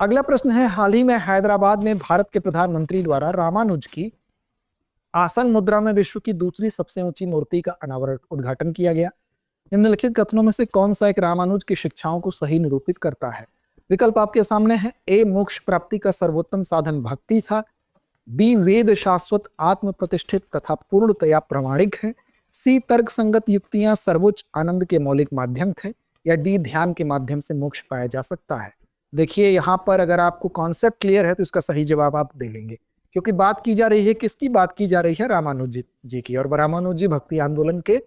अगला प्रश्न है, हाल ही में हैदराबाद में भारत के प्रधानमंत्री द्वारा रामानुज की आसन मुद्रा में विश्व की दूसरी सबसे ऊंची मूर्ति का अनावरण उद्घाटन किया गया। निम्नलिखित कथनों में से कौन सा एक रामानुज की शिक्षाओं को सही निरूपित करता है? विकल्प आपके सामने है। ए, मोक्ष प्राप्ति का सर्वोत्तम साधन भक्ति था। बी, वेद शाश्वत आत्म प्रतिष्ठित तथा पूर्णतया प्रमाणिक है। सी, तर्क संगत युक्तियां सर्वोच्च आनंद के मौलिक माध्यम थे। या डी, ध्यान के माध्यम से मोक्ष पाया जा सकता है। देखिए यहां पर अगर आपको कॉन्सेप्ट क्लियर है तो इसका सही जवाब आप दे लेंगे, क्योंकि बात की जा रही है, किसकी बात की जा रही है? रामानुज जी की। और रामानुज जी भक्ति आंदोलन के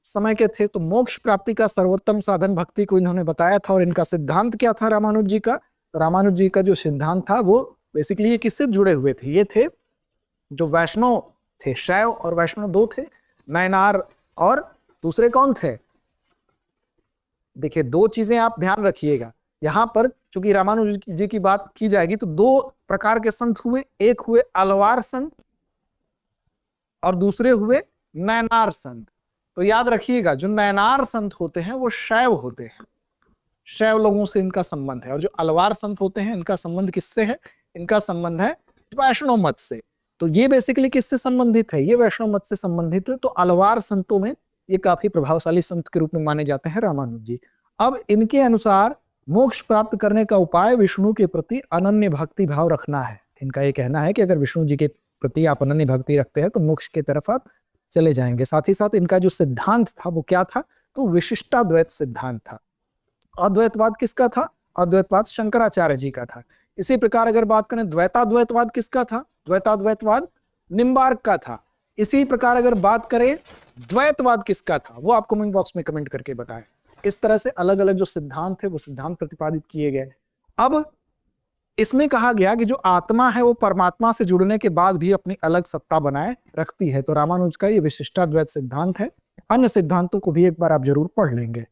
समय के थे। तो मोक्ष प्राप्ति का सर्वोत्तम साधन भक्ति को इन्होंने बताया था। और इनका सिद्धांत क्या था रामानुज जी का? रामानुज जी का जो सिद्धांत था वो बेसिकली ये किससे जुड़े हुए थे? ये थे जो वैष्णव थे, शैव और वैष्णव दो थे, नयनार और दूसरे कौन थे? देखिए दो चीजें आप ध्यान रखिएगा यहां पर, चूंकि रामानुज जी की बात की जाएगी तो दो प्रकार के संत हुए। एक हुए अलवार संत और दूसरे हुए नयनार संत। तो याद रखिएगा जो नयनार संत होते हैं वो शैव होते हैं, शैव लोगों से इनका संबंध है। और जो अलवार संत होते हैं इनका संबंध किससे है? इनका संबंध है वैष्णव मत से। तो ये बेसिकली किससे संबंधित है? ये वैष्णव मत से संबंधित है। तो अलवार संतों में ये काफी प्रभावशाली संत के रूप में माने जाते हैं रामानुज जी। अब इनके अनुसार मोक्ष प्राप्त करने का उपाय विष्णु के प्रति अनन्य भक्ति भाव रखना है। इनका ये कहना है कि अगर विष्णु जी के प्रति आप अनन्य भक्ति रखते हैं तो मोक्ष की तरफ आप चले जाएंगे। साथ ही साथ इनका जो सिद्धांत था वो क्या था? तो विशिष्टाद्वैत सिद्धांत था। अद्वैतवाद किसका था? अद्वैतवाद शंकराचार्य जी का था। इसी प्रकार अगर बात करें द्वैताद्वैतवाद किसका था? द्वैताद्वैतवाद निम्बार्क का था। इसी प्रकार अगर बात करें द्वैतवाद किसका था, वो आप कमेंट बॉक्स में कमेंट करके बताएं। इस तरह से अलग अलग जो सिद्धांत थे वो सिद्धांत प्रतिपादित किए गए। अब इसमें कहा गया कि जो आत्मा है वो परमात्मा से जुड़ने के बाद भी अपनी अलग सत्ता बनाए रखती है। तो रामानुज का ये विशिष्टाद्वैत सिद्धांत है। अन्य सिद्धांतों को भी एक बार आप जरूर पढ़ लेंगे।